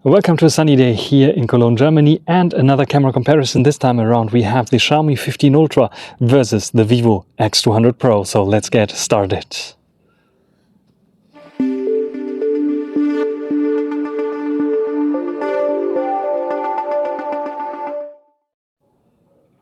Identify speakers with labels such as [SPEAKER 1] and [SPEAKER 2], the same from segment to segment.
[SPEAKER 1] Welcome to a sunny day here in Cologne, Germany, and another camera comparison. This time around we have the Xiaomi 15 Ultra versus the Vivo X200 Pro. So let's get started.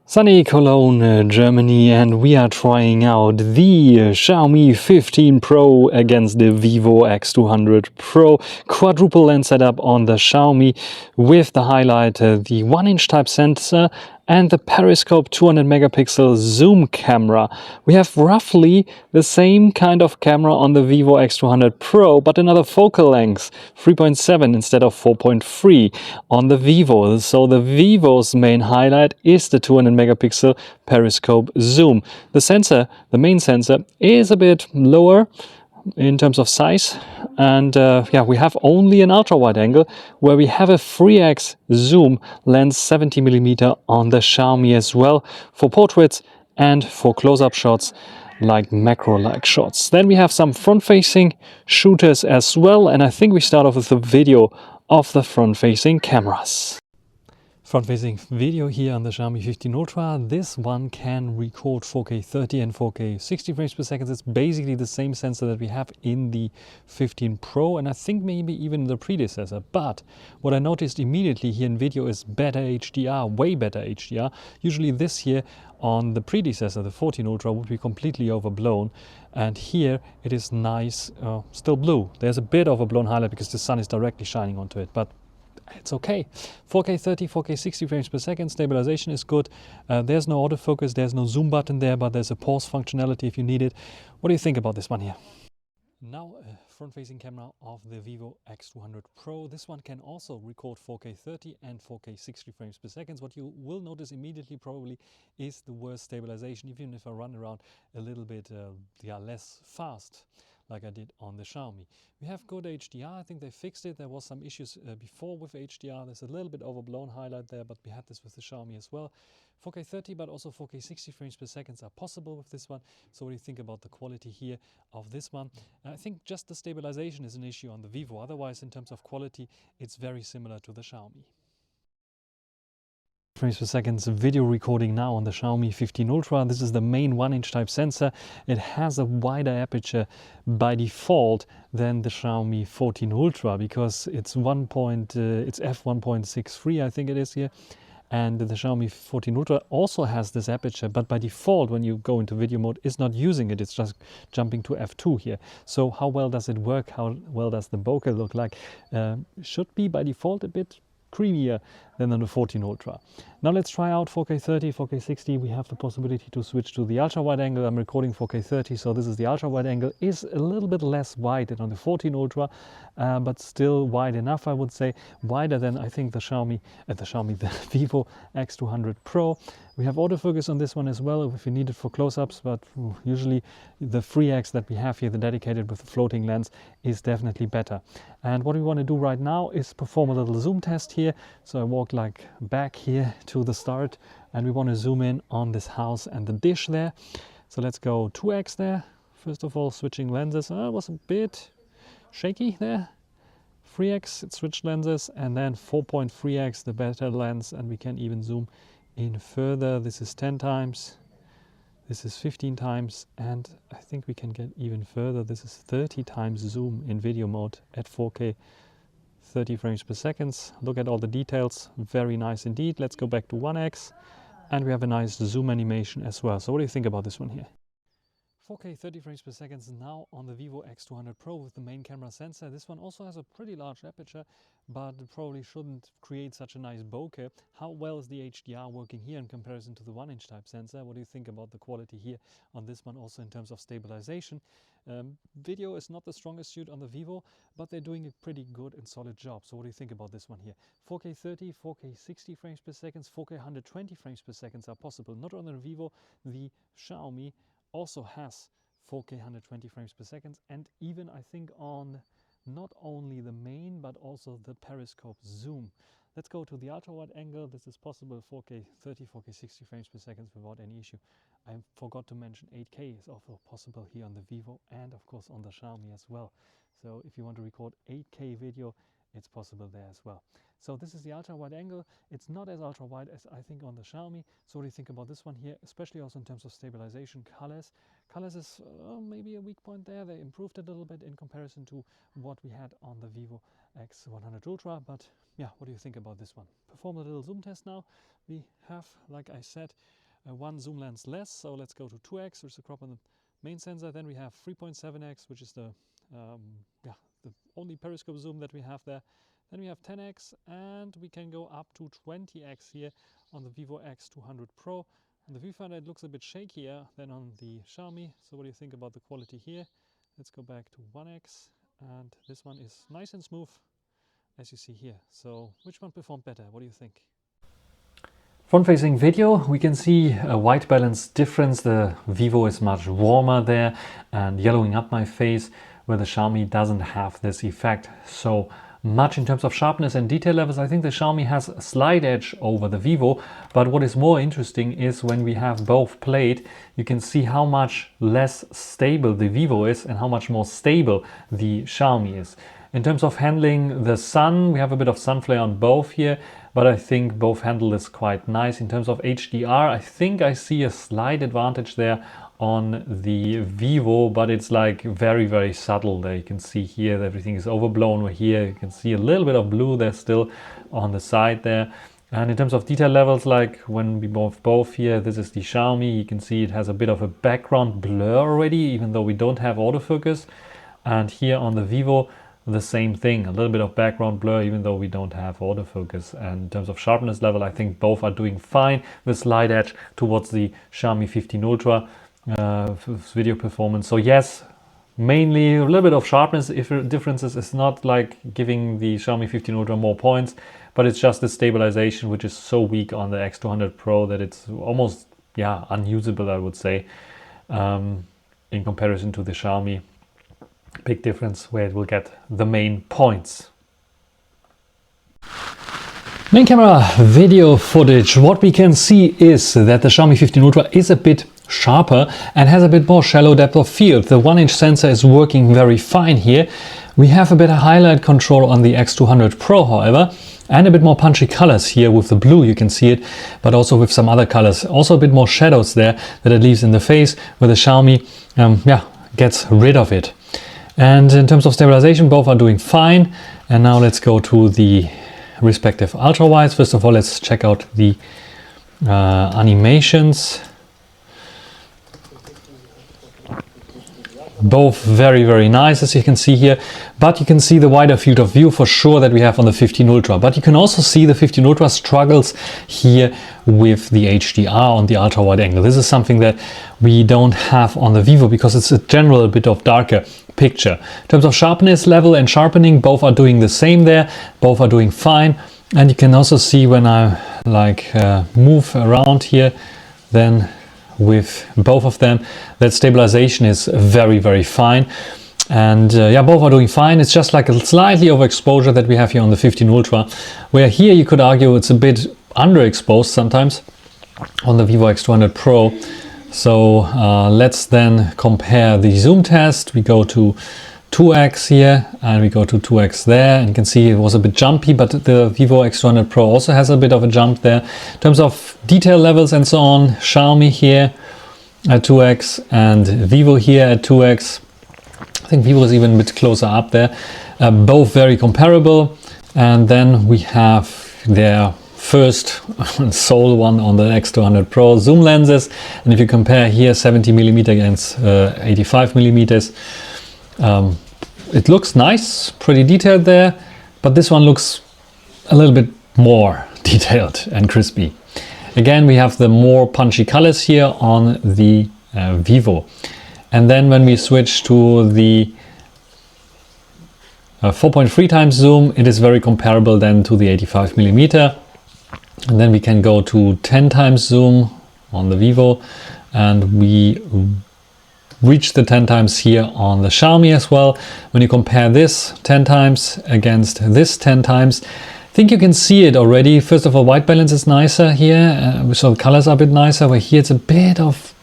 [SPEAKER 1] Sunny Cologne, Germany, and we are trying out the Xiaomi 15 Pro against the Vivo X200 Pro. Quadruple lens setup on the Xiaomi with the highlight, the 1-inch type sensor and the periscope 200 megapixel zoom camera. We have roughly the same kind of camera on the Vivo X200 Pro, but another focal length, 3.7 instead of 4.3 on the Vivo. So the Vivo's main highlight is the 200 megapixel periscope zoom. The main sensor, is a bit lower in terms of size, and we have only an ultra wide angle where we have a 3x zoom lens, 70mm on the Xiaomi as well for portraits and for close-up shots like macro-like shots. Then we have some front-facing shooters as well, and I think we start off with a video of the front-facing cameras. Front-facing video here on the Xiaomi 15 Ultra. This one can record 4K 30 and 4K 60 frames per second. It's basically the same sensor that we have in the 15 Pro, and I think maybe even the predecessor. But what I noticed immediately here in video is better HDR, way better HDR. Usually this here on the predecessor, the 14 Ultra, would be completely overblown, and here it is nice, still blue. There's a bit of a blown highlight because the sun is directly shining onto it, but it's okay. 4K 30, 4K 60 frames per second, stabilization is good. There's no autofocus, there's no zoom button there, but there's a pause functionality if you need it. What do you think about this one here? Now, front-facing camera of the Vivo X200 Pro. This one can also record 4K 30 and 4K 60 frames per second. What you will notice immediately probably is the worst stabilization, even if I run around a little bit less fast, like I did on the Xiaomi. We have good HDR. I think they fixed it. There was some issues before with HDR. There's a little bit overblown highlight there, but we had this with the Xiaomi as well. 4K 30, but also 4K 60 frames per second are possible with this one. So what do you think about the quality here of this one? I think just the stabilization is an issue on the Vivo. Otherwise, in terms of quality, it's very similar to the Xiaomi. Frames per second video recording now on the Xiaomi 15 Ultra. This is the main 1-inch type sensor. It has a wider aperture by default than the Xiaomi 14 Ultra because it's f1.63, I think it is here. And the Xiaomi 14 Ultra also has this aperture, but by default, when you go into video mode, it's not using it. It's just jumping to f2 here. So how well does it work? How well does the bokeh look like? Should be by default a bit creamier than on the 14 Ultra. Now let's try out 4K 30, 4K 60. We have the possibility to switch to the ultra wide angle. I'm recording 4K 30, so this is the ultra wide angle. Is a little bit less wide than on the 14 Ultra, but still wide enough, I would say. Wider than I think the Vivo X200 Pro. We have autofocus on this one as well if you need it for close-ups, but usually the 3x that we have here, the dedicated with the floating lens, is definitely better. And what we want to do right now is perform a little zoom test here. So I walk like back here to the start, and we want to zoom in on this house and the dish there. So let's go 2x there. First of all, switching lenses. It was a bit shaky there. 3x, it switched lenses, and then 4.3x, the better lens, and we can even zoom in further. This is 10 times, this is 15 times, and I think we can get even further. This is 30 times zoom in video mode at 4K 30 frames per second. Look at all the details, very nice indeed. Let's go back to 1x, and we have a nice zoom animation as well. So what do you think about this one here? 4K 30 frames per second now on the Vivo X200 Pro with the main camera sensor. This one also has a pretty large aperture, but it probably shouldn't create such a nice bokeh. How well is the HDR working here in comparison to the 1-inch type sensor? What do you think about the quality here on this one, also in terms of stabilization? Video is not the strongest suit on the Vivo, but they're doing a pretty good and solid job. So what do you think about this one here? 4K 30, 4K 60 frames per second, 4K 120 frames per second are possible. Not on the Vivo, the Xiaomi also has 4K 120 frames per second, and even I think on not only the main but also the periscope zoom. Let's go to the ultra wide angle. This is possible 4K 30, 4K 60 frames per second without any issue. I forgot to mention 8K is also possible here on the Vivo and of course on the Xiaomi as well. So if you want to record 8K video it's possible there as well. So this is the ultra wide angle. It's not as ultra wide as I think on the Xiaomi. So what do you think about this one here, especially also in terms of stabilization? Colors is maybe a weak point there. They improved it a little bit in comparison to what we had on the Vivo X100 Ultra. But yeah, what do you think about this one? Perform a little zoom test now. We have, like I said, one zoom lens less. So let's go to 2x, which is the crop on the main sensor. Then we have 3.7x, which is the only periscope zoom that we have there. Then we have 10x, and we can go up to 20x here on the Vivo X200 Pro. On the viewfinder it looks a bit shakier than on the Xiaomi. So what do you think about the quality here? Let's go back to 1x, and this one is nice and smooth, as you see here. So which one performed better? What do you think? Front-facing video, we can see a white balance difference. The Vivo is much warmer there and yellowing up my face, where the Xiaomi doesn't have this effect so much in terms of sharpness and detail levels. I think the Xiaomi has a slight edge over the Vivo, but what is more interesting is when we have both played, you can see how much less stable the Vivo is and how much more stable the Xiaomi is. In terms of handling the sun, we have a bit of sun flare on both here, but I think both handle this quite nice. In terms of HDR, I think I see a slight advantage there on the Vivo, but it's like very, very subtle. There you can see here that everything is overblown. Where here you can see a little bit of blue there still on the side there. And in terms of detail levels, like when we move both here, this is the Xiaomi, you can see it has a bit of a background blur already, even though we don't have autofocus. And here on the Vivo, the same thing, a little bit of background blur, even though we don't have autofocus. And in terms of sharpness level, I think both are doing fine, with slight edge towards the Xiaomi 15 Ultra video performance. So yes, mainly a little bit of sharpness differences. Is not like giving the Xiaomi 15 Ultra more points, but it's just the stabilization, which is so weak on the X200 Pro that it's almost unusable, I would say, in comparison to the Xiaomi. Big difference where it will get the main points. Main camera video footage. What we can see is that the Xiaomi 15 Ultra is a bit sharper and has a bit more shallow depth of field. The 1-inch sensor is working very fine here. We have a better highlight control on the X200 Pro, however, and a bit more punchy colors here with the blue, you can see it, but also with some other colors. Also a bit more shadows there that it leaves in the face, where the Xiaomi gets rid of it. And in terms of stabilization, both are doing fine. And now let's go to the respective ultra wides. First of all, let's check out the animations. Both very, very nice, as you can see here, but you can see the wider field of view for sure that we have on the 15 Ultra. But you can also see the 15 Ultra struggles here with the HDR on the ultra wide angle. This is something that we don't have on the Vivo because it's a general bit of darker picture. In terms of sharpness level and sharpening, both are doing the same there. Both are doing fine. And you can also see when I move around here, then with both of them, that stabilization is very, very fine. And both are doing fine. It's just like a slightly overexposure that we have here on the 15 Ultra, where here you could argue it's a bit underexposed sometimes on the Vivo X200 Pro. So let's then compare the zoom test. We go to 2x here and we go to 2x there, and you can see it was a bit jumpy, but the Vivo X200 Pro also has a bit of a jump there. In terms of detail levels and so on, Xiaomi here at 2x and Vivo here at 2x. I think Vivo is even a bit closer up there. Both very comparable. And then we have their first sole one on the X200 Pro zoom lenses. And if you compare here 70mm against 85mm, it looks nice, pretty detailed there, but this one looks a little bit more detailed and crispy. Again, we have the more punchy colors here on the Vivo. And then when we switch to the 4.3 times zoom, it is very comparable then to the 85mm. And then we can go to 10 times zoom on the Vivo, and we reach the 10 times here on the Xiaomi as well. When you compare this 10 times against this 10 times, I think you can see it already. First of all, white balance is nicer here, so the colors are a bit nicer, where here it's a bit of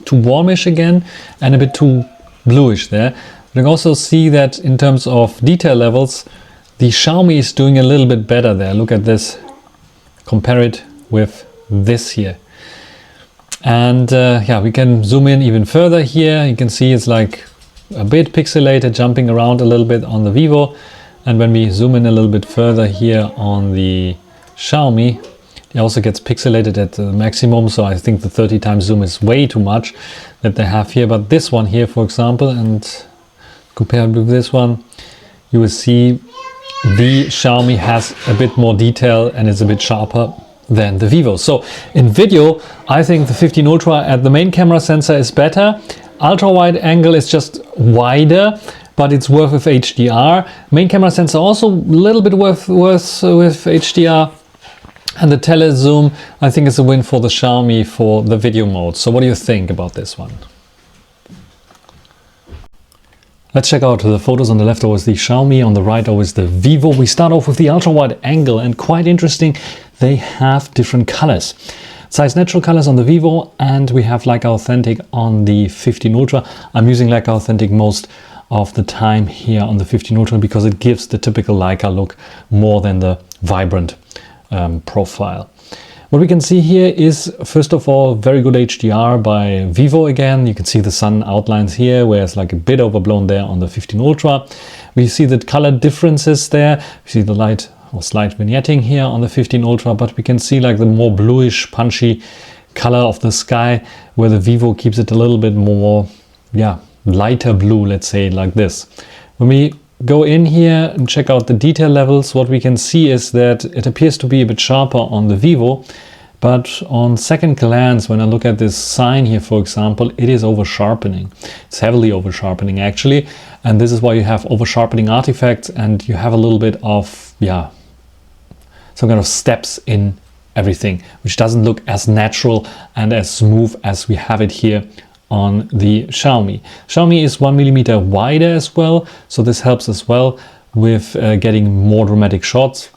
[SPEAKER 1] too warmish again and a bit too bluish there. But you can also see that in terms of detail levels, The Xiaomi is doing a little bit better there. Look at this. Compare it with this here. And yeah, we can zoom in even further here. You can see it's like a bit pixelated, jumping around a little bit on the Vivo. And when we zoom in a little bit further here on the Xiaomi, it also gets pixelated at the maximum. So I think the 30 times zoom is way too much that they have here. But this one here, for example, and compared with this one, you will see the Xiaomi has a bit more detail and it's a bit sharper than the Vivo. So in video, I think the 15 Ultra at the main camera sensor is better. Ultra wide angle is just wider, but it's worse with HDR. Main camera sensor also a little bit worse with HDR. And the telezoom, I think, is a win for the Xiaomi for the video mode. So what do you think about this one? Let's check out the photos. On the left always the Xiaomi, on the right always the Vivo. We start off with the ultra wide angle, and quite interesting, they have different colors. Size natural colors on the Vivo, and we have Leica Authentic on the 15 Ultra. I'm using Leica Authentic most of the time here on the 15 Ultra because it gives the typical Leica look more than the vibrant profile. What we can see here is, first of all, very good HDR by Vivo again. You can see the sun outlines here, where it's like a bit overblown there on the 15 Ultra. We see the color differences there. We see the light or slight vignetting here on the 15 Ultra, but we can see like the more bluish, punchy color of the sky, where the Vivo keeps it a little bit more, yeah, lighter blue, let's say like this. When we go in here and check out the detail levels, what we can see is that it appears to be a bit sharper on the Vivo, but on second glance, when I look at this sign here, for example, it is over sharpening. It's heavily over sharpening actually, and this is why you have over sharpening artifacts, and you have a little bit of, yeah, some kind of steps in everything, which doesn't look as natural and as smooth as we have it here on the Xiaomi. Xiaomi is 1mm wider as well, so this helps as well with getting more dramatic shots.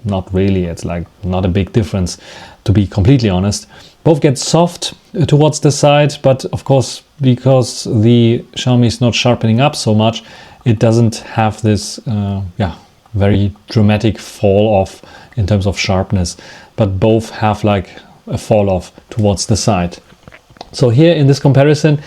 [SPEAKER 1] Not really, it's like not a big difference, to be completely honest. Both get soft towards the side, but of course, because the Xiaomi is not sharpening up so much, it doesn't have this yeah, very dramatic fall off in terms of sharpness, but both have like a fall off towards the side. So here in this comparison,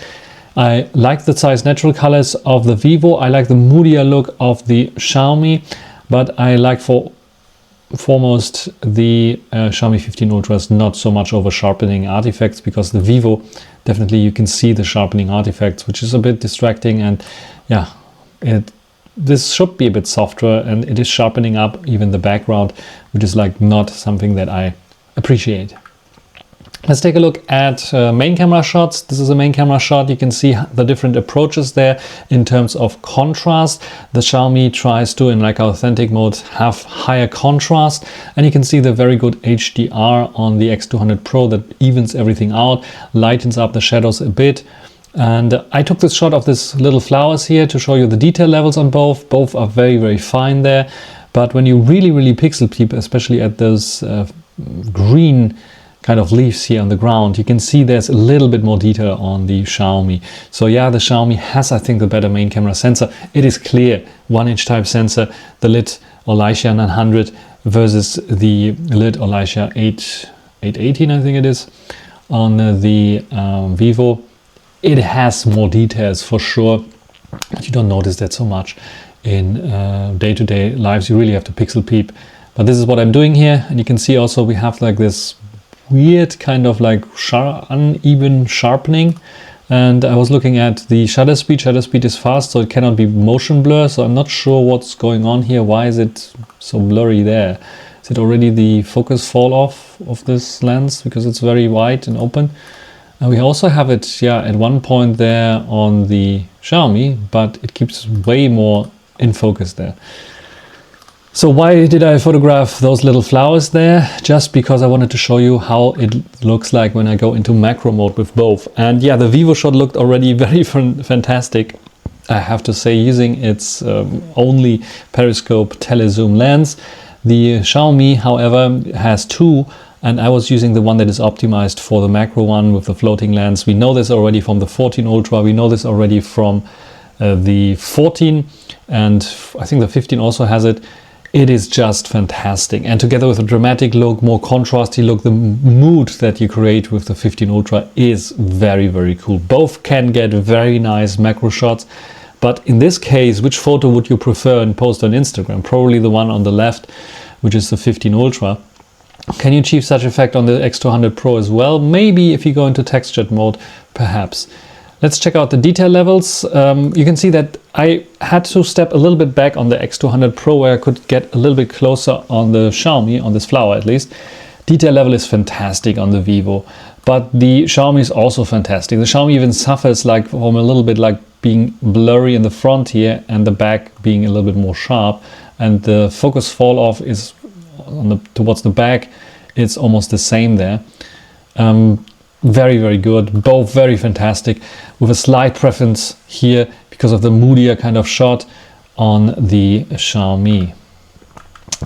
[SPEAKER 1] I like the size natural colors of the Vivo. I like the moodier look of the Xiaomi, but I like foremost the Xiaomi 15 Ultra's not so much over sharpening artifacts, because the Vivo, definitely you can see the sharpening artifacts, which is a bit distracting. And yeah, this should be a bit softer, and it is sharpening up even the background, which is like not something that I appreciate. Let's take a look at main camera shots. This is a main camera shot. You can see the different approaches there in terms of contrast. The Xiaomi tries to, in like authentic mode, have higher contrast, and you can see the very good HDR on the X200 Pro that evens everything out, lightens up the shadows a bit. And I took this shot of this little flowers here to show you the detail levels on both. Both are very, very fine there. But when you really pixel peep, especially at those green kind of leaves here on the ground, you can see there's a little bit more detail on the Xiaomi. So yeah, the Xiaomi has, I think, the better main camera sensor. It is clear 1-inch type sensor, the lid Leica 900 versus the lid Leica 818, I think it is, on the Vivo. It has more details for sure, but you don't notice that so much in day-to-day lives. You really have to pixel peep. But this is what I'm doing here, and you can see also we have like this weird kind of like uneven sharpening. And I was looking at the shutter speed. Shutter speed is fast, so it cannot be motion blur. So I'm not sure what's going on here. Why is it so blurry there? Is it already the focus fall off of this lens because it's very wide and open? And we also have it, yeah, at one point there on the Xiaomi, but it keeps way more in focus there. So why did I photograph those little flowers there? Just because I wanted to show you how it looks like when I go into macro mode with both. And yeah, the Vivo shot looked already very fantastic, I have to say, using its only periscope telezoom lens. The Xiaomi, however, has two, and I was using the one that is optimized for the macro one with the floating lens. We know this already from the 14 Ultra. We know this already from the 14, and I think the 15 also has it. It is just fantastic, and together with a dramatic look, more contrasty look, the mood that you create with the 15 Ultra is very, very cool. Both can get very nice macro shots, but in this case, which photo would you prefer and post on Instagram? Probably the one on the left, which is the 15 Ultra. Can you achieve such effect on the X200 Pro as well? Maybe if you go into textured mode, perhaps. Let's check out the detail levels. You can see that I had to step a little bit back on the X200 Pro where I could get a little bit closer on the Xiaomi, on this flower at least. Detail level is fantastic on the Vivo, but the Xiaomi is also fantastic. The Xiaomi even suffers like from a little bit like being blurry in the front here and the back being a little bit more sharp, and the focus fall off is on towards the back. It's almost the same there. Very, very good. Both very fantastic, with a slight preference here because of the moodier kind of shot on the Xiaomi.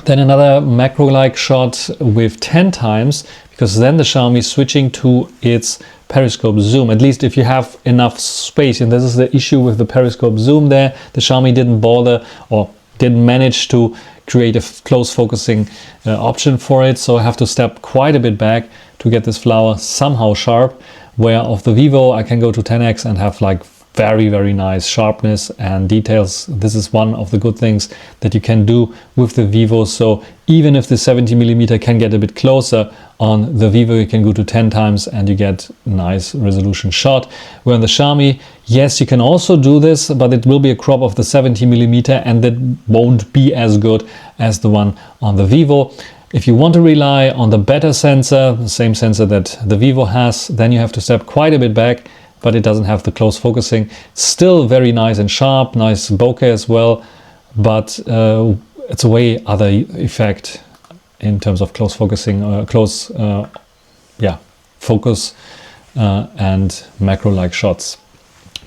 [SPEAKER 1] Then another macro-like shot with 10 times, because then the Xiaomi is switching to its periscope zoom, at least if you have enough space. And this is the issue with the periscope zoom there. The Xiaomi didn't bother or didn't manage to create a close focusing option for it, so I have to step quite a bit back to get this flower somehow sharp, where of the Vivo I can go to 10x and have like very, very nice sharpness and details. This is one of the good things that you can do with the Vivo. So even if the 70mm can get a bit closer on the Vivo, you can go to 10 times and you get a nice resolution shot. Where on the Xiaomi, yes, you can also do this, but it will be a crop of the 70mm and that won't be as good as the one on the Vivo. If you want to rely on the better sensor, the same sensor that the Vivo has, then you have to step quite a bit back, but it doesn't have the close focusing. Still very nice and sharp, nice bokeh as well, but it's a way other effect in terms of close focusing, focus and macro-like shots.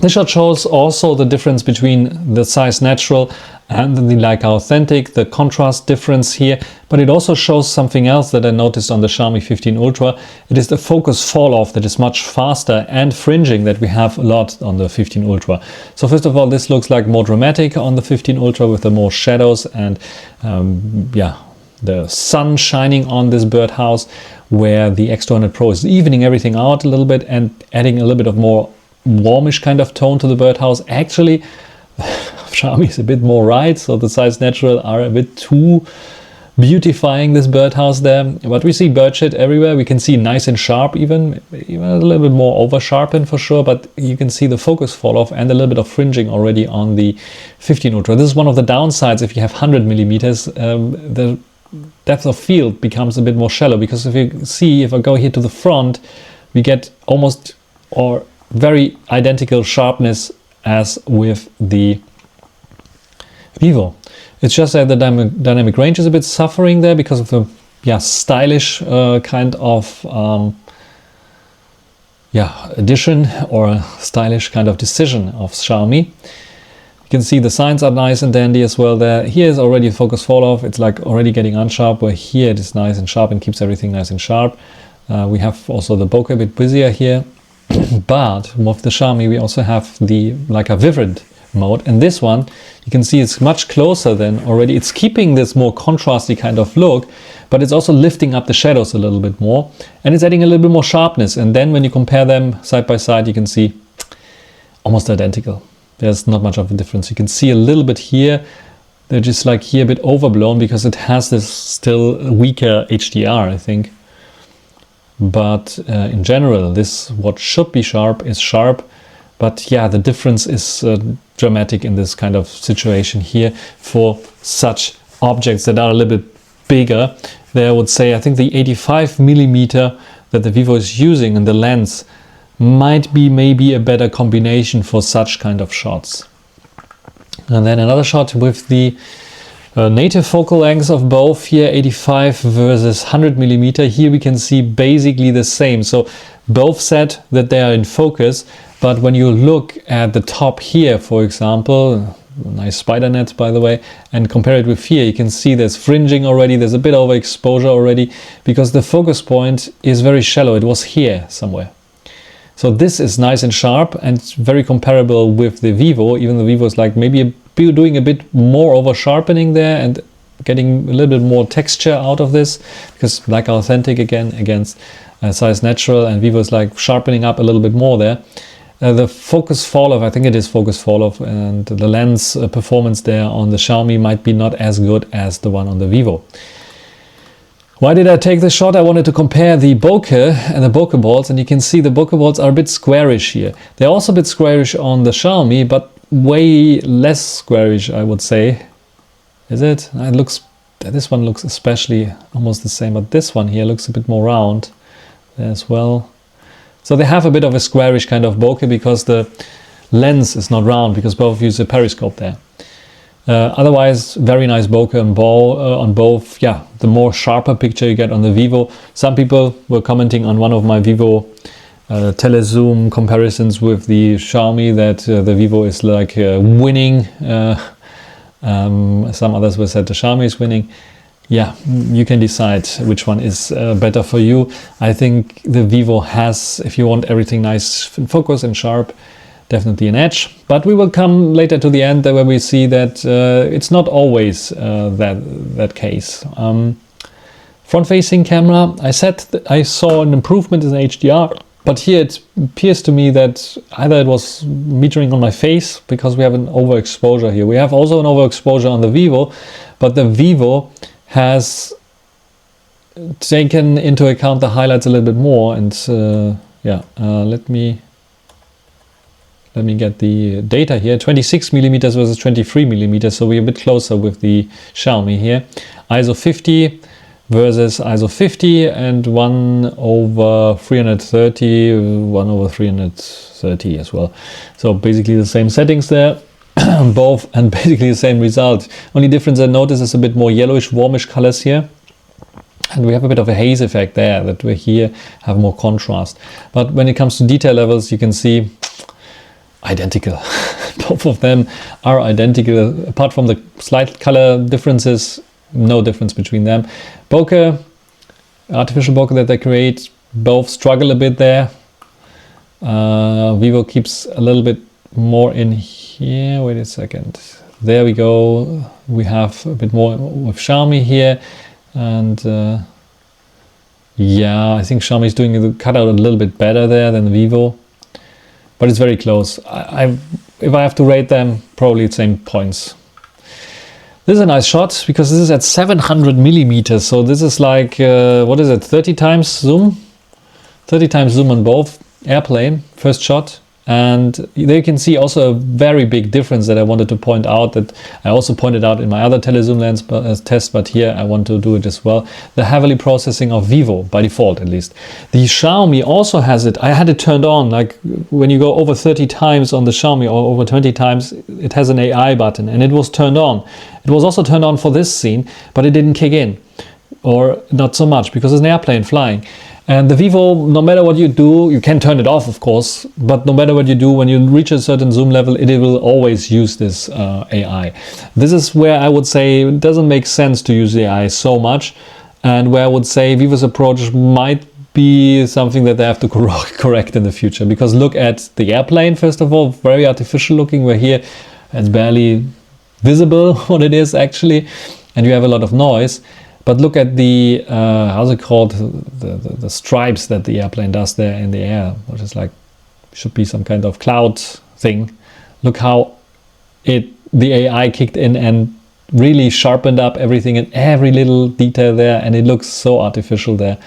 [SPEAKER 1] This shot shows also the difference between the Zeiss Natural and the Leica Authentic, the contrast difference here, but it also shows something else that I noticed on the Xiaomi 15 Ultra. It is the focus fall off that is much faster, and fringing that we have a lot on the 15 Ultra. So first of all, this looks like more dramatic on the 15 Ultra with the more shadows and the sun shining on this birdhouse, where the X200 Pro is evening everything out a little bit and adding a little bit of more warmish kind of tone to the birdhouse. Actually, Xiaomi is a bit more right, so the Zeiss Natural are a bit too beautifying this birdhouse there. But we see bird shit everywhere. We can see nice and sharp, even a little bit more over sharpened for sure, but you can see the focus fall off and a little bit of fringing already on the 15 Ultra. This is one of the downsides if you have 100mm. The depth of field becomes a bit more shallow, because if you see, if I go here to the front, we get almost or very identical sharpness as with the Vivo. It's just that the dynamic range is a bit suffering there because of the stylish kind of addition or a stylish kind of decision of Xiaomi. You can see the signs are nice and dandy as well there. Here is already a focus fall off. It's like already getting unsharp, where here it is nice and sharp and keeps everything nice and sharp. We have also the bokeh a bit busier here. But with the Xiaomi we also have the like a vibrant mode, and this one you can see it's much closer than already. It's keeping this more contrasty kind of look, but it's also lifting up the shadows a little bit more, and it's adding a little bit more sharpness. And then when you compare them side by side, you can see almost identical. There's not much of a difference. You can see a little bit here, they're just like here a bit overblown because it has this still weaker HDR, I think. But in general, this what should be sharp is sharp. But yeah, the difference is dramatic in this kind of situation here for such objects that are a little bit bigger. There I would say, I think the 85mm that the Vivo is using in the lens might be maybe a better combination for such kind of shots. And then another shot with the native focal lengths of both here, 85 versus 100mm. Here we can see basically the same. So both said that they are in focus, but when you look at the top here, for example, nice spider net by the way, and compare it with here, you can see there's fringing already, there's a bit of exposure already, because the focus point is very shallow. It was here somewhere. So this is nice and sharp and very comparable with the Vivo. Even the Vivo is like maybe doing a bit more over sharpening there and getting a little bit more texture out of this, because like authentic again against size natural, and Vivo is like sharpening up a little bit more there. The focus fall off, I think it is focus fall off, and the lens performance there on the Xiaomi might be not as good as the one on the Vivo. Why did I take this shot? I wanted to compare the bokeh and the bokeh balls, and you can see the bokeh balls are a bit squarish here. They're also a bit squarish on the Xiaomi, but way less squarish, I would say. Is it? It looks, this one looks especially almost the same, but this one here looks a bit more round as well. So they have a bit of a squarish kind of bokeh because the lens is not round, because both use a periscope there. Otherwise, very nice bokeh on both. Yeah, the more sharper picture you get on the Vivo. Some people were commenting on one of my Vivo telezoom comparisons with the Xiaomi that the Vivo is like winning. Some others were said the Xiaomi is winning. Yeah, you can decide which one is better for you. I think the Vivo has, if you want everything nice in focus and sharp, definitely an edge. But we will come later to the end where we see that it's not always that case. Front-facing camera, I said I saw an improvement in HDR, but here it appears to me that either it was metering on my face, because we have an overexposure here. We have also an overexposure on the Vivo, but the Vivo has taken into account the highlights a little bit more. And let me get the data here. 26 millimeters versus 23 millimeters, so we're a bit closer with the Xiaomi here. ISO 50 versus ISO 50, and 1/330, 1/330 as well. So basically the same settings there. Both, and basically the same result. Only difference I notice is a bit more yellowish, warmish colors here, and we have a bit of a haze effect there, that we here have more contrast. But when it comes to detail levels, you can see identical. Both of them are identical, apart from the slight color differences. No difference between them. Bokeh, artificial bokeh that they create, both struggle a bit there. Vivo keeps a little bit more in here. Wait a second. There we go. We have a bit more with Xiaomi here, and yeah, I think Xiaomi is doing the cutout a little bit better there than the Vivo, but it's very close. If I have to rate them, probably the same points. This is a nice shot because this is at 700 millimeters. So this is like what is it? 30 times zoom. 30 times zoom on both. Airplane first shot. And there you can see also a very big difference that I wanted to point out, that I also pointed out in my other telezoom lens test, but here I want to do it as well. The heavily processing of Vivo, by default at least. The Xiaomi also has it. I had it turned on, like when you go over 30 times on the Xiaomi or over 20 times, it has an AI button, and it was turned on. It was also turned on for this scene, but it didn't kick in, or not so much, because it's an airplane flying. And the Vivo, no matter what you do, you can turn it off, of course, but no matter what you do, when you reach a certain zoom level, it will always use this AI. This is where I would say it doesn't make sense to use the AI so much, and where I would say Vivo's approach might be something that they have to correct in the future. Because look at the airplane, first of all, very artificial looking, where here it's barely visible what it is actually, and you have a lot of noise. But look at the, how's it called, the stripes that the airplane does there in the air, which is like, should be some kind of cloud thing. Look how the AI kicked in and really sharpened up everything and every little detail there, and it looks so artificial there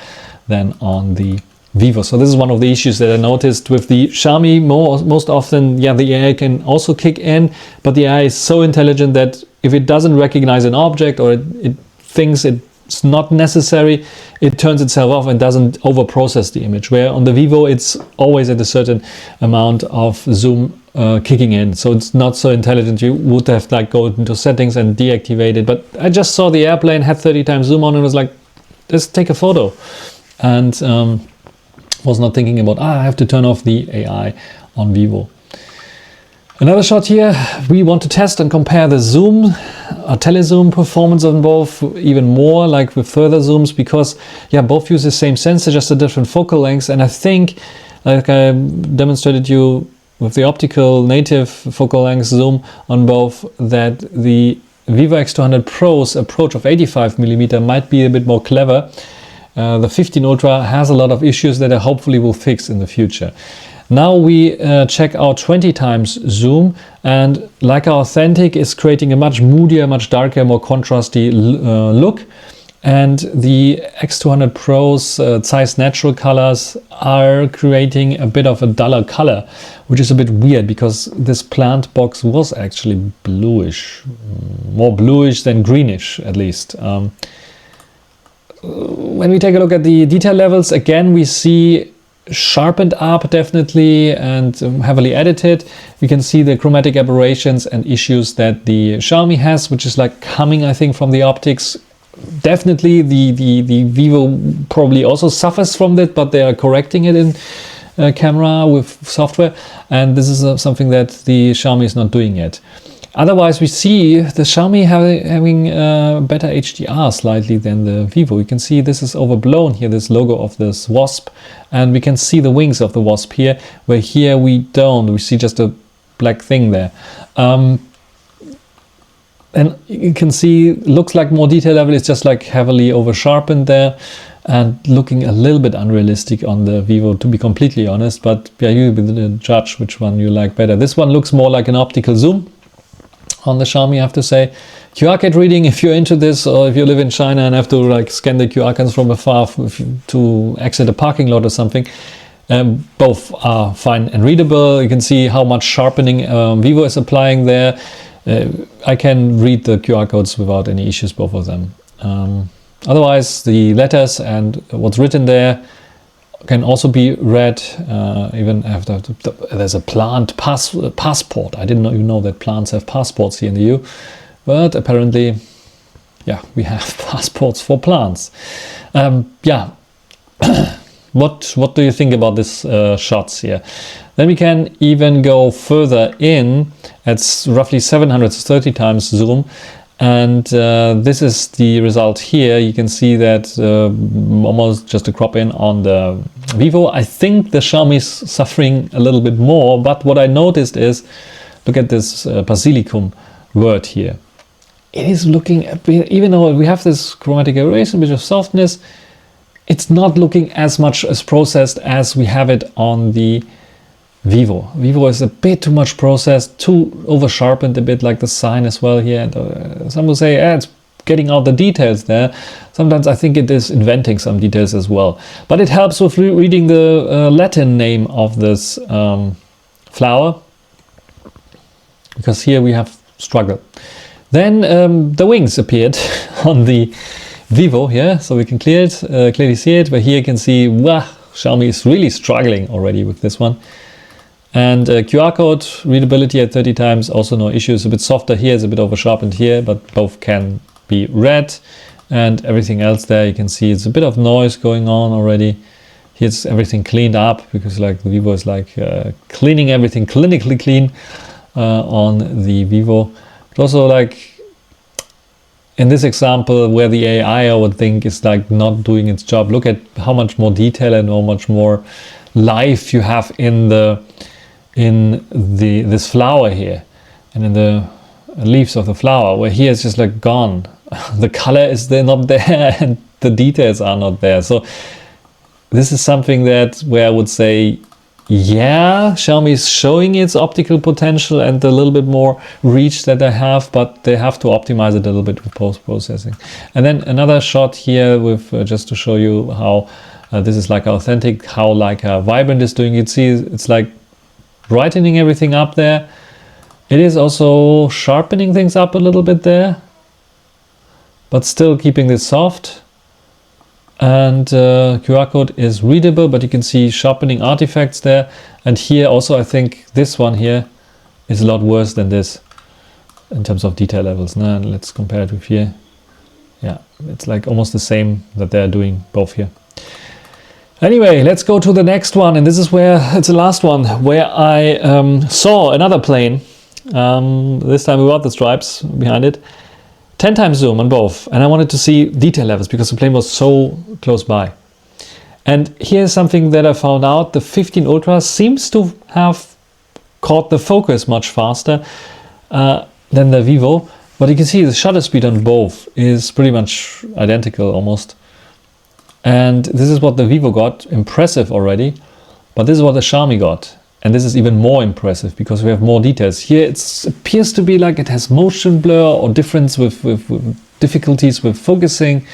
[SPEAKER 1] than on the Vivo. So this is one of the issues that I noticed with the Xiaomi. Most often, yeah, the AI can also kick in, but the AI is so intelligent that if it doesn't recognize an object, or it thinks it's not necessary, it turns itself off and doesn't over-process the image, where on the Vivo it's always at a certain amount of zoom kicking in, so it's not so intelligent. You would have like go into settings and deactivate it, but I just saw the airplane had 30 times zoom on and was like, let's take a photo, and was not thinking about, I have to turn off the AI on Vivo. Another shot here, we want to test and compare the zoom or telezoom performance on both even more, like with further zooms, because yeah, both use the same sensor, just a different focal lengths. And I think, like I demonstrated you with the optical native focal length zoom on both, that the Vivo X200 Pro's approach of 85mm might be a bit more clever. The 15 Ultra has a lot of issues that I hopefully will fix in the future. Now we check out 20 times zoom, and Leica Authentic is creating a much moodier, much darker, more contrasty look. And the X200 Pro's Zeiss natural colors are creating a bit of a duller color, which is a bit weird because this plant box was actually bluish, more bluish than greenish at least. When we take a look at the detail levels, again we see sharpened up definitely and heavily edited. We can see the chromatic aberrations and issues that the Xiaomi has, which is like coming, I think, from the optics. Definitely the Vivo probably also suffers from that, but they are correcting it in camera with software, and this is something that the Xiaomi is not doing yet. Otherwise, we see the Xiaomi having better HDR slightly than the Vivo. You can see this is overblown here, this logo of this wasp, and we can see the wings of the wasp here, where here we don't. We see just a black thing there. And you can see, looks like more detail level, it's just like heavily over sharpened there and looking a little bit unrealistic on the Vivo, to be completely honest. But yeah, you be the judge which one you like better. This one looks more like an optical zoom on the Xiaomi, I have to say. QR code reading, if you're into this, or if you live in China and have to like scan the QR codes from afar to exit a parking lot or something, both are fine and readable. You can see how much sharpening Vivo is applying there. I can read the QR codes without any issues, both of them. Otherwise, the letters and what's written there can also be read, even after there's a plant passport. I didn't even know that plants have passports here in the EU, but apparently, yeah, we have passports for plants. Yeah. What do you think about this shots here? Then we can even go further in. It's roughly 730 times zoom, and this is the result here. You can see that almost just a crop in on the Vivo. I think the Xiaomi is suffering a little bit more, but what I noticed is, look at this basilicum word here. It is looking a bit, even though we have this chromatic aberration, bit of softness, it's not looking as much as processed as we have it on the Vivo. Vivo is a bit too much processed, too over sharpened, a bit like the sign as well here. And some will say, it's getting out the details there. Sometimes I think it is inventing some details as well. But it helps with reading the Latin name of this flower, because here we have struggle. Then the wings appeared on the Vivo here, so we can clearly see it. But here you can see, wow, Xiaomi is really struggling already with this one. And QR code readability at 30 times, also no issues. A bit softer here, it's a bit over sharpened here, but both can be read. And everything else there, you can see it's a bit of noise going on already. Here's everything cleaned up, because like the Vivo is like cleaning everything clinically clean on the Vivo. But also like in this example where the AI, I would think, is like not doing its job. Look at how much more detail and how much more life you have in this flower here, and in the leaves of the flower, where here it's just like gone. The color is there, not there, and the details are not there. So this is something that where I would say, yeah, Xiaomi is showing its optical potential and a little bit more reach that they have, but they have to optimize it a little bit with post-processing. And then another shot here with just to show you how this is like authentic, how like Vibrant is doing. You see it's like brightening everything up there. It is also sharpening things up a little bit there, but still keeping this soft. And QR code is readable, but you can see sharpening artifacts there. And here also, I think this one here is a lot worse than this in terms of detail levels. Now let's compare it with here. Yeah, it's like almost the same that they're doing both here. Anyway, let's go to the next one, and this is where it's the last one, where I saw another plane, this time without the stripes behind it, 10 times zoom on both, and I wanted to see detail levels because the plane was so close by. And here's something that I found out: the 15 Ultra seems to have caught the focus much faster than the Vivo. But you can see the shutter speed on both is pretty much identical almost. And this is what the Vivo got, impressive already. But this is what the Xiaomi got. And this is even more impressive because we have more details. Here it appears to be like it has motion blur or difference with difficulties with focusing.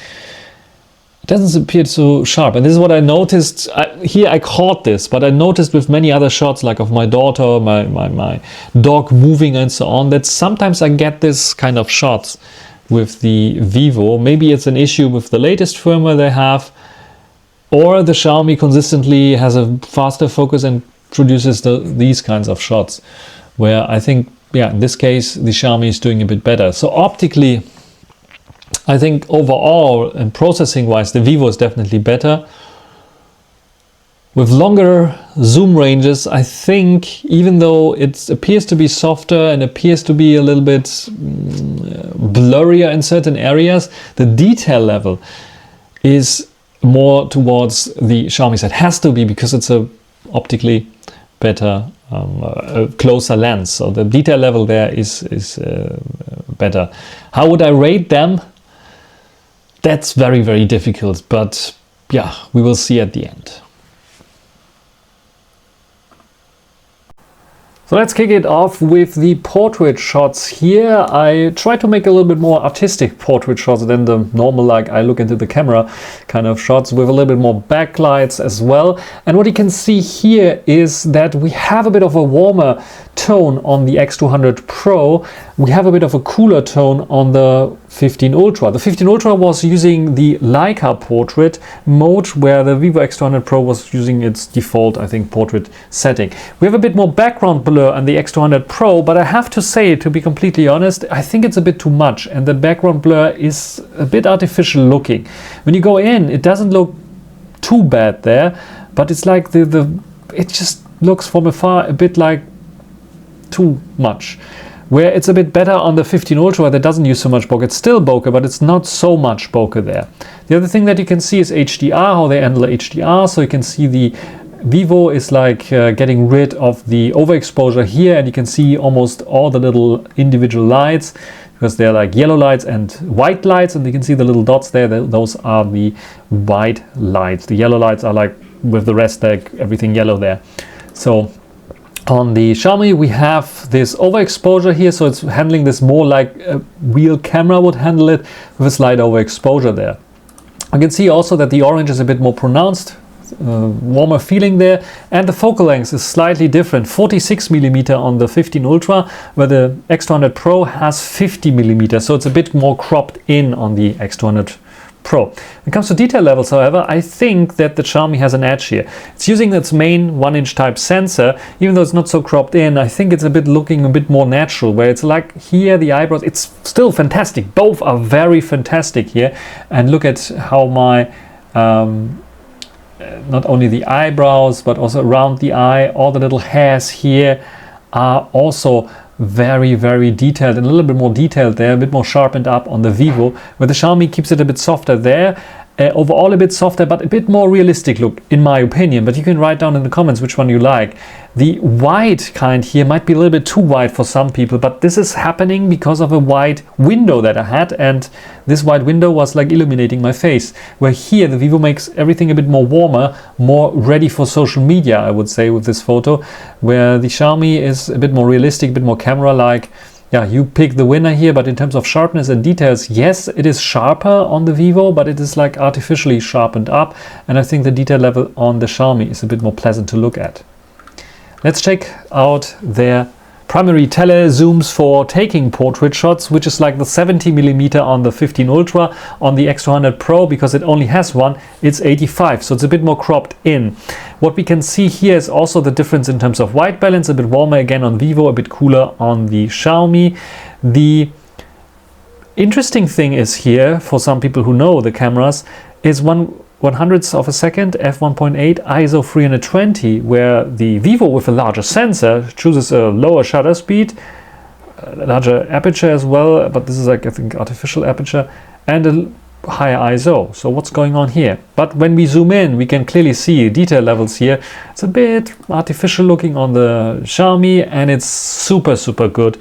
[SPEAKER 1] It doesn't appear so sharp. And this is what I noticed. Here I caught this, but I noticed with many other shots, like of my daughter, my dog moving and so on, that sometimes I get this kind of shots with the Vivo. Maybe it's an issue with the latest firmware they have, or the Xiaomi consistently has a faster focus and produces these kinds of shots, where I think, yeah, in this case, the Xiaomi is doing a bit better. So optically, I think overall and processing wise, the Vivo is definitely better. With longer zoom ranges, I think, even though it appears to be softer and appears to be a little bit blurrier in certain areas, the detail level is more towards the Xiaomi side. Has to be, because it's a optically better, a closer lens. So the detail level there is better. How would I rate them? That's very, very difficult, but yeah, we will see at the end. So let's kick it off with the portrait shots here. I try to make a little bit more artistic portrait shots than the normal, like I look into the camera kind of shots, with a little bit more backlights as well. And what you can see here is that we have a bit of a warmer tone on the X200 Pro. We have a bit of a cooler tone on the 15 Ultra. The 15 Ultra was using the Leica portrait mode, where the Vivo X200 Pro was using its default, I think, portrait setting. We have a bit more background blur on the X200 Pro, but I have to say, to be completely honest, I think it's a bit too much, and the background blur is a bit artificial looking. When you go in, it doesn't look too bad there, but it's like it just looks from afar a bit like too much. Where it's a bit better on the 15 Ultra that doesn't use so much bokeh. It's still bokeh, but it's not so much bokeh there. The other thing that you can see is HDR, how they handle HDR. So you can see the Vivo is like getting rid of the overexposure here, and you can see almost all the little individual lights, because they're like yellow lights and white lights, and you can see the little dots there. Those are the white lights. The yellow lights are like with the rest, like everything yellow there. So on the Xiaomi, we have this overexposure here, so it's handling this more like a real camera would handle it, with a slight overexposure there. I can see also that the orange is a bit more pronounced, warmer feeling there, and the focal length is slightly different, 46mm on the 15 Ultra, where the X200 Pro has 50mm, so it's a bit more cropped in on the X200 Pro. When it comes to detail levels, however, I think that the Xiaomi has an edge here. It's using its main 1-inch type sensor, even though it's not so cropped in. I think it's a bit looking a bit more natural, where it's like here the eyebrows, it's still fantastic. Both are very fantastic here. And look at how my not only the eyebrows, but also around the eye, all the little hairs here are also very, very detailed, and a little bit more detailed there, a bit more sharpened up on the Vivo, where the Xiaomi keeps it a bit softer there. Overall a bit softer, but a bit more realistic look, in my opinion. But you can write down in the comments which one you like. The wide kind here might be a little bit too wide for some people, but this is happening because of a wide window that I had, and this wide window was like illuminating my face. Where here the Vivo makes everything a bit more warmer, more ready for social media, I would say, with this photo, where the Xiaomi is a bit more realistic, a bit more camera-like. Yeah, you pick the winner here, but in terms of sharpness and details, yes, it is sharper on the Vivo, but it is like artificially sharpened up, and I think the detail level on the Xiaomi is a bit more pleasant to look at. Let's check out their primary tele-zooms for taking portrait shots, which is like the 70mm on the 15 Ultra. On the X200 Pro, because it only has one, it's 85, so it's a bit more cropped in. What we can see here is also the difference in terms of white balance, a bit warmer again on Vivo, a bit cooler on the Xiaomi. The interesting thing is here, for some people who know the cameras, is 1/100th of a second, f1.8, ISO 320, where the Vivo with a larger sensor chooses a lower shutter speed, a larger aperture as well, but this is like, I think, artificial aperture, and a higher ISO. So what's going on here? But when we zoom in, we can clearly see detail levels here. It's a bit artificial looking on the Xiaomi, and it's super, super good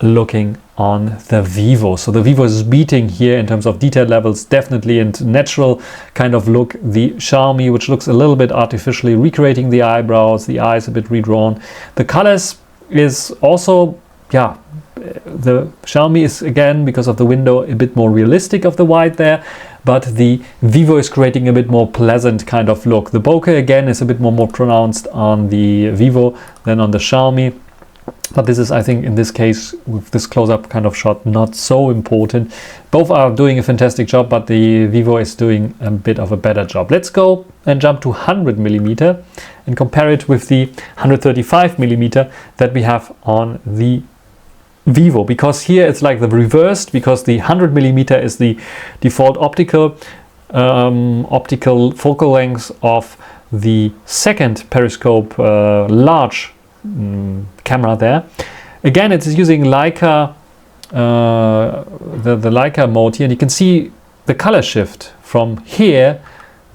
[SPEAKER 1] looking on the Vivo. So the Vivo is beating here in terms of detail levels, definitely, and natural kind of look. The Xiaomi, which looks a little bit artificially, recreating the eyebrows, the eyes a bit redrawn. The colors is also, yeah, the Xiaomi is, again, because of the window, a bit more realistic of the white there, but the Vivo is creating a bit more pleasant kind of look. The bokeh, again, is a bit more pronounced on the Vivo than on the Xiaomi. But this is, I think, in this case, with this close-up kind of shot, not so important. Both are doing a fantastic job, but the Vivo is doing a bit of a better job. Let's go and jump to 100mm and compare it with the 135mm that we have on the Vivo. Because here it's like the reversed, because the 100mm is the default optical focal length of the second periscope large camera there. Again, it is using Leica, the Leica mode here, and you can see the color shift from here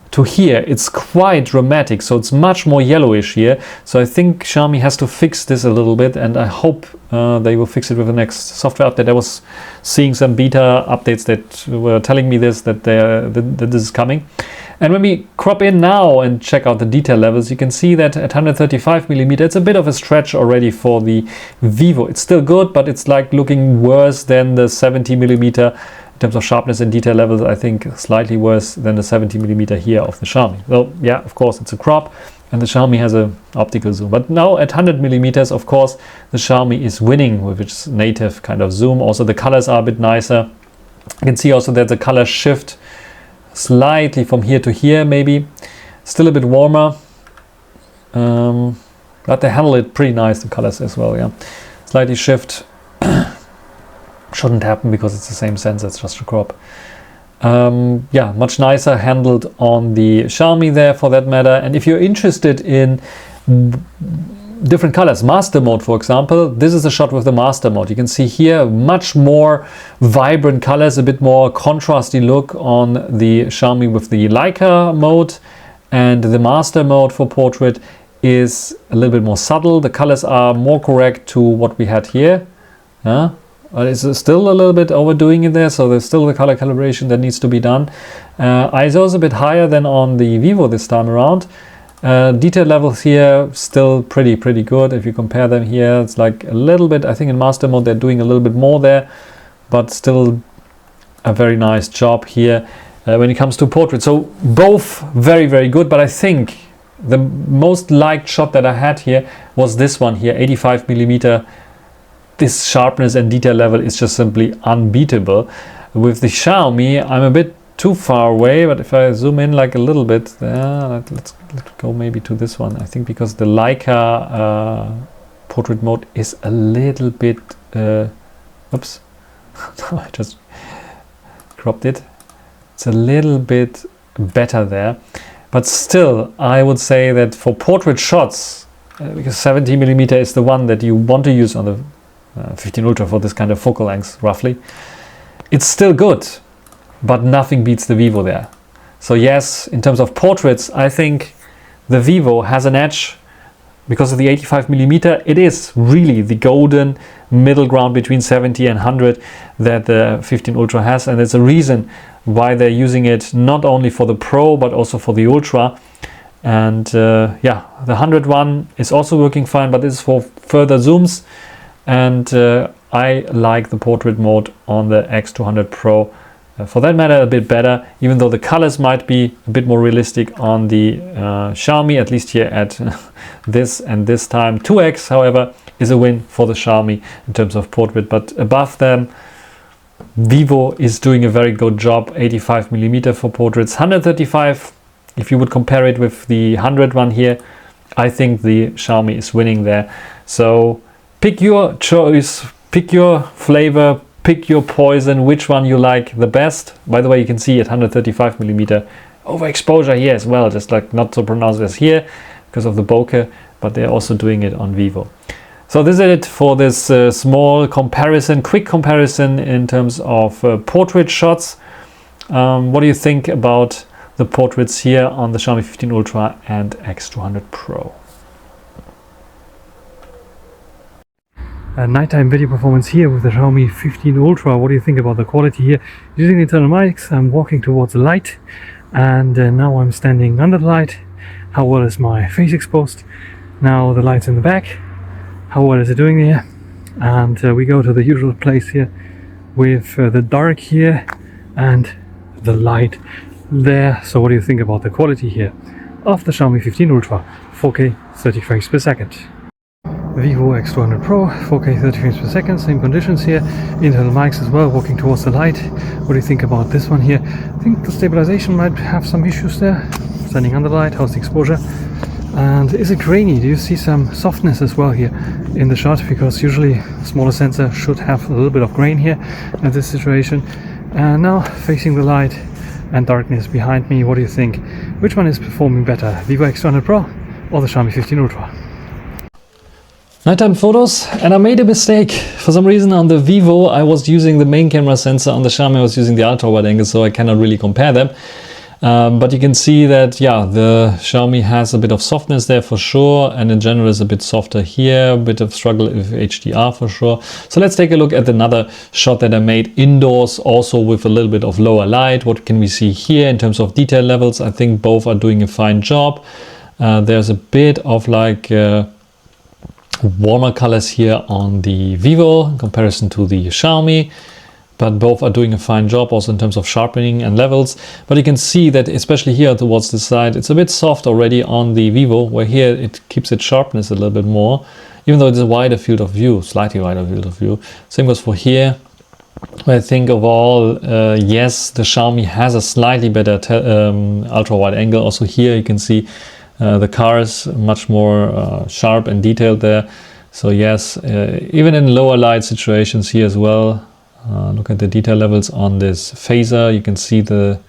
[SPEAKER 1] to here. It's quite dramatic, so it's much more yellowish here. So I think Xiaomi has to fix this a little bit, and I hope they will fix it with the next software update. I was seeing some beta updates that were telling me this, that this is coming. And when we crop in now and check out the detail levels, you can see that at 135mm, it's a bit of a stretch already for the Vivo. It's still good, but it's like looking worse than the 70mm in terms of sharpness and detail levels. I think slightly worse than the 70mm here of the Xiaomi. So yeah, of course, it's a crop, and the Xiaomi has an optical zoom. But now at 100mm, of course, the Xiaomi is winning with its native kind of zoom. Also, the colors are a bit nicer. You can see also that the color shift slightly from here to here, maybe still a bit warmer, but they handle it pretty nice, the colors as well. Yeah, slightly shift. Shouldn't happen because it's the same sensor, it's just a crop. Yeah, much nicer handled on the Xiaomi there, for that matter. And if you're interested in different colors, master mode, for example, this is a shot with the master mode. You can see here much more vibrant colors, a bit more contrasty look on the Xiaomi with the Leica mode, and the master mode for portrait is a little bit more subtle. The colors are more correct to what we had here. It's still a little bit overdoing it there, so there's still the color calibration that needs to be done. ISO is a bit higher than on the Vivo this time around. Detail levels here still pretty good. If you compare them here, it's like a little bit, I think in master mode they're doing a little bit more there, but still a very nice job here when it comes to portrait. So both very good, but I think the most liked shot that I had here was this one here, 85mm. This sharpness and detail level is just simply unbeatable. With the Xiaomi, I'm a bit too far away, but if I zoom in like a little bit, let's go maybe to this one. I think because the Leica portrait mode is a little bit oops, I just cropped it. It's a little bit better there, but still I would say that for portrait shots, because 70mm is the one that you want to use on the 15 Ultra for this kind of focal length, roughly, it's still good, but nothing beats the Vivo there. So yes, in terms of portraits, I think the Vivo has an edge because of the 85mm. It is really the golden middle ground between 70 and 100 that the 15 Ultra has, and it's a reason why they're using it not only for the Pro but also for the Ultra. And yeah, the 100 one is also working fine, but this is for further zooms, and I like the portrait mode on the X200 Pro for that matter a bit better, even though the colors might be a bit more realistic on the Xiaomi, at least here at this and this time. 2x, however, is a win for the Xiaomi in terms of portrait, but above them Vivo is doing a very good job. 85mm for portraits, 135. If you would compare it with the 100 one here, I think the Xiaomi is winning there. So pick your choice, pick your flavor, pick your poison, which one you like the best. By the way, you can see at 135mm overexposure here as well, just like not so pronounced as here because of the bokeh, but they're also doing it on Vivo. So this is it for this small comparison, quick comparison in terms of portrait shots. What do you think about the portraits here on the Xiaomi 15 Ultra and X200 Pro? nighttime video performance here with the Xiaomi 15 Ultra. What do you think about the quality here? Using the internal mics, I'm walking towards the light, and now I'm standing under the light. How well is my face exposed? Now the light's in the back. How well is it doing here? And we go to the usual place here with the dark here and the light there. So what do you think about the quality here of the Xiaomi 15 Ultra? 4K 30 frames per second. Vivo X200 Pro, 4K 30 frames per second, same conditions here. Internal mics as well, walking towards the light. What do you think about this one here? I think the stabilization might have some issues there. Standing under the light, how's the exposure? And is it grainy? Do you see some softness as well here in the shot? Because usually a smaller sensor should have a little bit of grain here in this situation. And now facing the light and darkness behind me, what do you think? Which one is performing better, Vivo X200 Pro or the Xiaomi 15 Ultra?
[SPEAKER 2] Nighttime photos, and I made a mistake. For some reason on the Vivo I was using the main camera sensor, on the Xiaomi I was using the ultra wide angle, so I cannot really compare them. But you can see that, yeah, the Xiaomi has a bit of softness there for sure, and in general is a bit softer here, a bit of struggle with HDR for sure. So let's take a look at another shot that I made indoors, also with a little bit of lower light. What can we see here in terms of detail levels? I think both are doing a fine job. There's a bit of like warmer colors here on the Vivo in comparison to the Xiaomi, but both are doing a fine job also in terms of sharpening and levels. But you can see that especially here towards the side, it's a bit soft already on the Vivo, where here it keeps its sharpness a little bit more, even though it's a wider field of view, slightly wider field of view. Same goes for here. I think overall, yes, the Xiaomi has a slightly better ultra wide angle. Also here you can see the car is much more sharp and detailed there. So yes, even in lower light situations here as well, look at the detail levels on this phaser. You can see the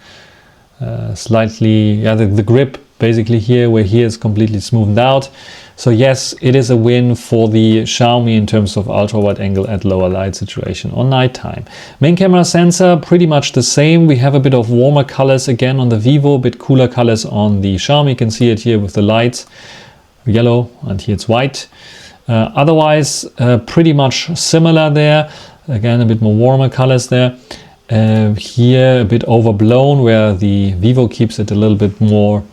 [SPEAKER 2] slightly, the grip basically here, where here is completely smoothed out. So yes, it is a win for the Xiaomi in terms of ultra wide angle at lower light situation on nighttime. Main camera sensor, pretty much the same. We have a bit of warmer colors again on the Vivo, a bit cooler colors on the Xiaomi. You can see it here with the lights, yellow, and here it's white. Otherwise, pretty much similar there. Again, a bit more warmer colors there. Here a bit overblown, where the Vivo keeps it a little bit more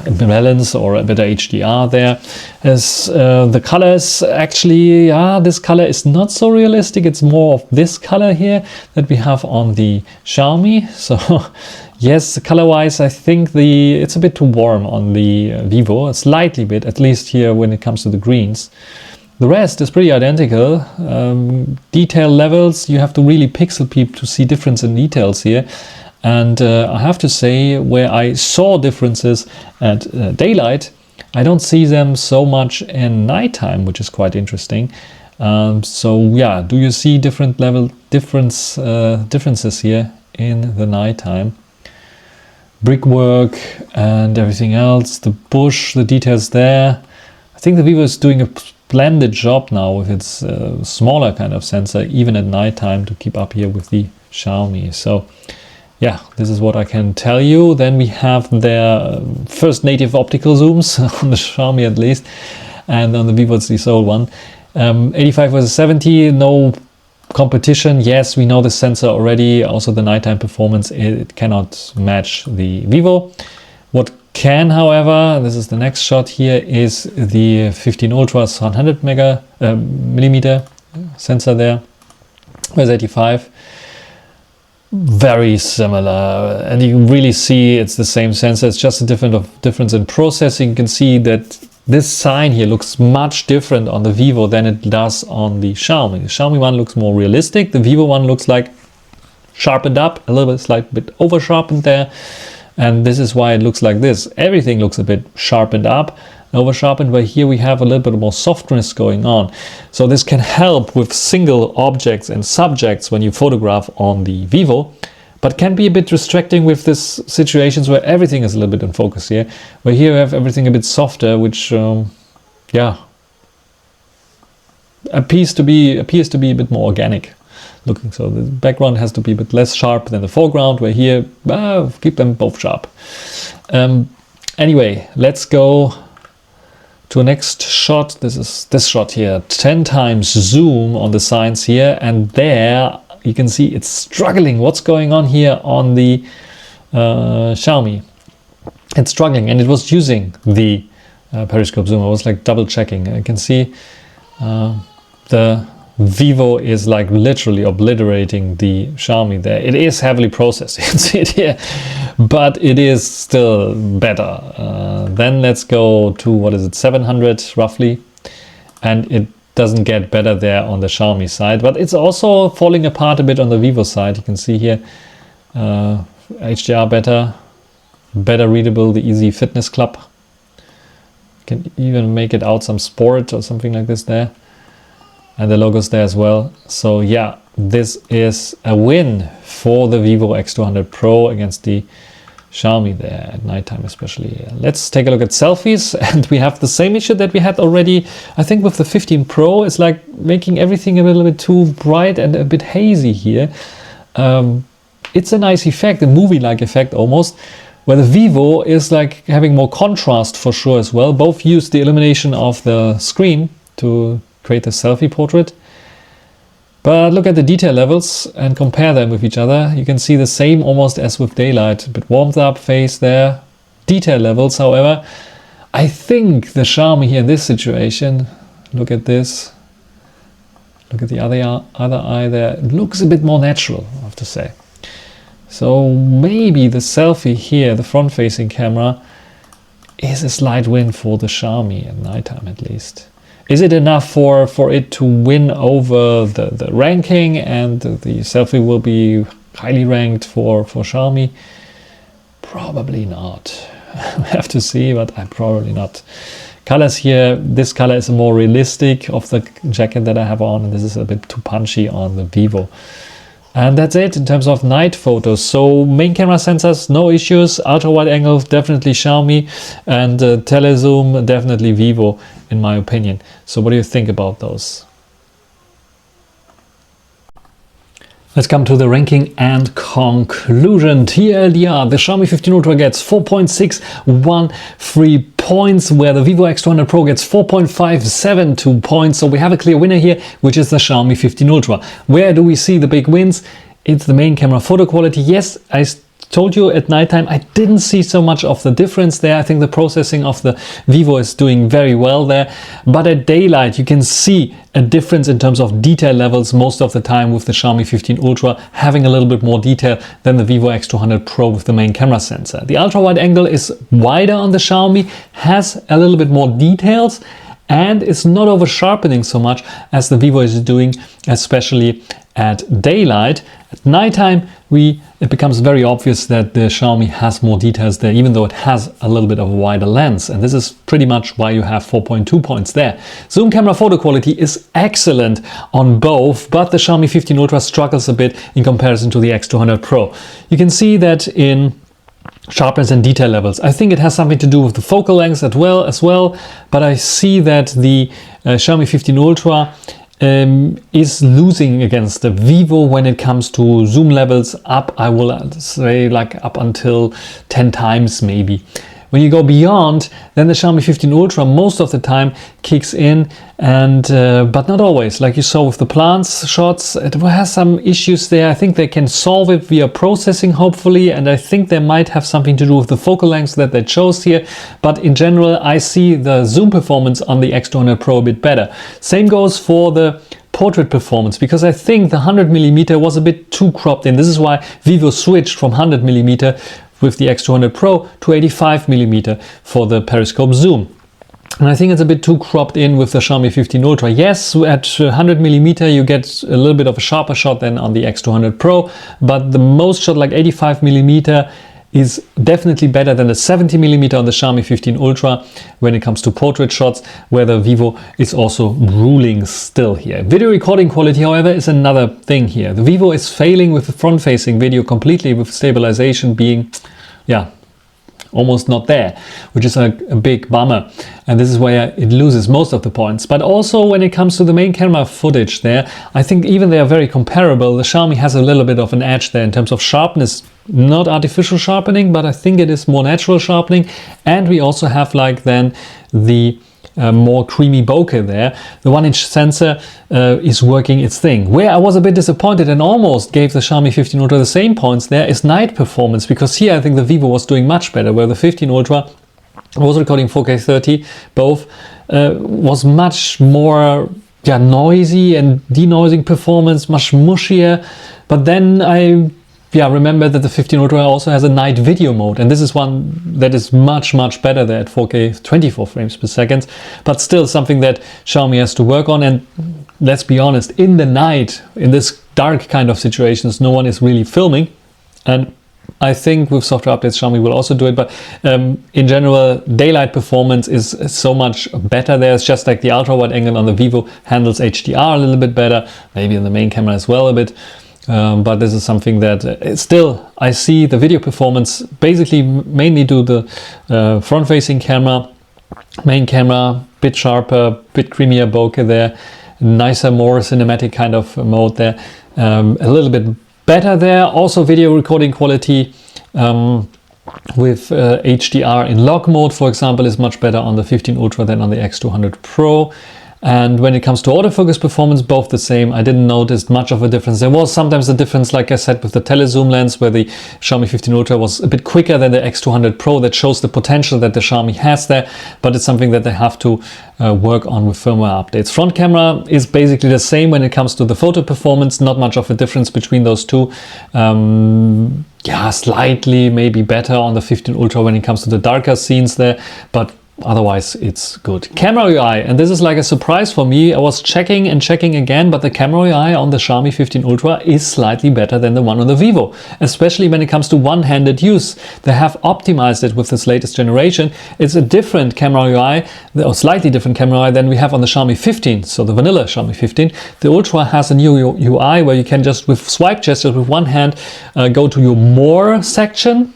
[SPEAKER 2] in balance, or a better HDR there. As the colors actually, this color is not so realistic. It's more of this color here that we have on the Xiaomi. So yes, color wise I think it's a bit too warm on the Vivo, a slightly bit, at least here when it comes to the greens. The rest is pretty identical. Detail levels, you have to really pixel peep to see difference in details here. And I have to say, where I saw differences at daylight, I don't see them so much in nighttime, which is quite interesting. So yeah, do you see different level differences here in the nighttime? Brickwork and everything else, the bush, the details there. I think the Vivo is doing a splendid job now with its smaller kind of sensor, even at nighttime, to keep up here with the Xiaomi. So yeah, this is what I can tell you. Then we have their first native optical zooms on the Xiaomi at least, and on the Vivo it's the sole one. 85 versus 70, no competition. Yes, we know the sensor already. Also the nighttime performance, it cannot match the Vivo. What can, however, this is the next shot here, is the 15 Ultra's 100 millimeter sensor there. Where's 85? Very similar, and you can really see it's the same sensor. It's just a difference in processing. You can see that this sign here looks much different on the Vivo than it does on the Xiaomi. The Xiaomi one looks more realistic. The Vivo one looks like sharpened up, a little bit, slight bit over sharpened there. And this is why it looks like this. Everything looks a bit sharpened up, over sharpened, but here we have a little bit more softness going on. So this can help with single objects and subjects when you photograph on the Vivo, but can be a bit restricting with this situations where everything is a little bit in focus here, where here we have everything a bit softer, which appears to be a bit more organic looking. So the background has to be a bit less sharp than the foreground, where here keep them both sharp. Anyway, let's go to a next shot. This is this shot here, 10 times zoom on the signs here, and there you can see it's struggling. What's going on here on the Xiaomi? It's struggling, and it was using the periscope zoom. I was like double checking. I can see the Vivo is like literally obliterating the Xiaomi there. It is heavily processed, you can see it here, but it is still better. Then let's go to, what is it, 700 roughly, and it doesn't get better there on the Xiaomi side, but it's also falling apart a bit on the Vivo side. You can see here HDR better readable, the Easy Fitness Club. You can even make it out some sport or something like this there. And the logo's there as well. So yeah, this is a win for the Vivo X200 Pro against the Xiaomi there at nighttime especially. Let's take a look at selfies, and we have the same issue that we had already, I think, with the 15 Pro. It's like making everything a little bit too bright and a bit hazy here. It's a nice effect, a movie-like effect almost, where the Vivo is like having more contrast for sure as well. Both use the illumination of the screen to create a selfie portrait. But look at the detail levels and compare them with each other. You can see the same almost as with daylight. A bit warmed up face there. Detail levels, however, I think the Xiaomi here in this situation, look at this. Look at the other eye there. It looks a bit more natural, I have to say. So maybe the selfie here, the front-facing camera, is a slight win for the Xiaomi at nighttime at least. Is it enough for it to win over the ranking, and the selfie will be highly ranked for Xiaomi? Probably not. I have to see, but probably not. Colors here, this color is more realistic of the jacket that I have on, and this is a bit too punchy on the Vivo. And that's it in terms of night photos. So main camera sensors, no issues. Ultra wide angle, definitely Xiaomi, and telezoom, definitely Vivo, in my opinion. So what do you think about those? Let's come to the ranking and conclusion. TLDR, the Xiaomi 15 Ultra gets 4.613 points, where the Vivo X200 Pro gets 4.572 points. So we have a clear winner here, which is the Xiaomi 15 Ultra. Where do we see the big wins? It's the main camera photo quality. Yes, I told you at nighttime I didn't see so much of the difference there. I think the processing of the Vivo is doing very well there, but at daylight you can see a difference in terms of detail levels most of the time, with the Xiaomi 15 Ultra having a little bit more detail than the Vivo X200 Pro with the main camera sensor. The ultra wide angle is wider on the Xiaomi, has a little bit more details, and it's not over sharpening so much as the Vivo is doing, especially at daylight. At nighttime it becomes very obvious that the Xiaomi has more details there, even though it has a little bit of a wider lens, and this is pretty much why you have 4.2 points there. Zoom camera photo quality is excellent on both, but the Xiaomi 15 Ultra struggles a bit in comparison to the X200 Pro. You can see that in sharpness and detail levels. I think it has something to do with the focal length as well, but I see that the Xiaomi 15 Ultra is losing against the Vivo when it comes to zoom levels up, I will say, like up until 10 times maybe. When you go beyond, then the Xiaomi 15 Ultra most of the time kicks in, and but not always. Like you saw with the plants shots, it has some issues there. I think they can solve it via processing, hopefully, and I think they might have something to do with the focal length that they chose here. But in general, I see the zoom performance on the X200 Pro a bit better. Same goes for the portrait performance, because I think the 100mm was a bit too cropped in. This is why Vivo switched from 100mm with the X200 Pro to 85mm for the periscope zoom. And I think it's a bit too cropped in with the Xiaomi 15 Ultra. Yes, at 100mm you get a little bit of a sharper shot than on the X200 Pro, but the most shot, like 85mm, is definitely better than the 70mm on the Xiaomi 15 Ultra when it comes to portrait shots, where the Vivo is also ruling still here. Video recording quality, however, is another thing here. The Vivo is failing with the front-facing video completely, with stabilization being, yeah, almost not there, which is a big bummer, and this is where it loses most of the points. But also when it comes to the main camera footage there, I think even they are very comparable. The Xiaomi has a little bit of an edge there in terms of sharpness, not artificial sharpening, but I think it is more natural sharpening. And we also have like then the more creamy bokeh there. The 1-inch sensor is working its thing. Where I was a bit disappointed and almost gave the Xiaomi 15 Ultra the same points there is night performance, because here I think the Vivo was doing much better, where the 15 Ultra was recording 4K 30, both, was much more noisy and denoising performance, much mushier. But then I remember that the 15 Ultra also has a night video mode, and this is one that is much better there at 4K 24 frames per second, but still something that Xiaomi has to work on. And let's be honest, in the night, in this dark kind of situations, no one is really filming, and I think with software updates Xiaomi will also do it, but in general daylight performance is so much better there. It's just like the ultra wide angle on the Vivo handles HDR a little bit better, maybe in the main camera as well a bit. But this is something that still I see the video performance basically mainly do the front-facing camera, main camera, bit sharper, bit creamier bokeh there, nicer, more cinematic kind of mode there, a little bit better there. Also video recording quality with HDR in log mode, for example, is much better on the 15 Ultra than on the X200 Pro. And when it comes to autofocus performance, both the same. I didn't notice much of a difference. There was sometimes a difference, like I said, with the telezoom lens, where the Xiaomi 15 Ultra was a bit quicker than the X200 Pro. That shows the potential that the Xiaomi has there, but it's something that they have to work on with firmware updates. Front camera is basically the same when it comes to the photo performance. Not much of a difference between those two. Slightly maybe better on the 15 Ultra when it comes to the darker scenes there, but otherwise it's good. Camera UI, and this is like a surprise for me. I was checking and checking again, but the camera UI on the Xiaomi 15 Ultra is slightly better than the one on the Vivo, especially when it comes to one-handed use. They have optimized it with this latest generation. It's a different camera UI, or slightly different camera UI than we have on the Xiaomi 15, so the vanilla Xiaomi 15. The Ultra has a new UI where you can just with swipe gestures with one hand go to your more section,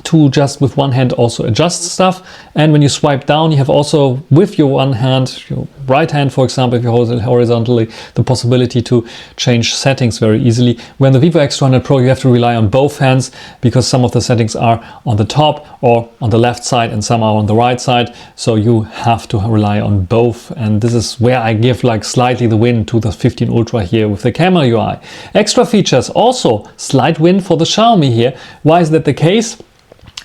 [SPEAKER 2] to just with one hand also adjust stuff. And when you swipe down, you have also with your one hand, your right hand for example, if you hold it horizontally, the possibility to change settings very easily. When the Vivo X200 Pro, you have to rely on both hands, because some of the settings are on the top or on the left side and some are on the right side, so you have to rely on both. And this is where I give like slightly the win to the 15 Ultra here with the camera UI. Extra features, also slight win for the Xiaomi here. Why is that the case?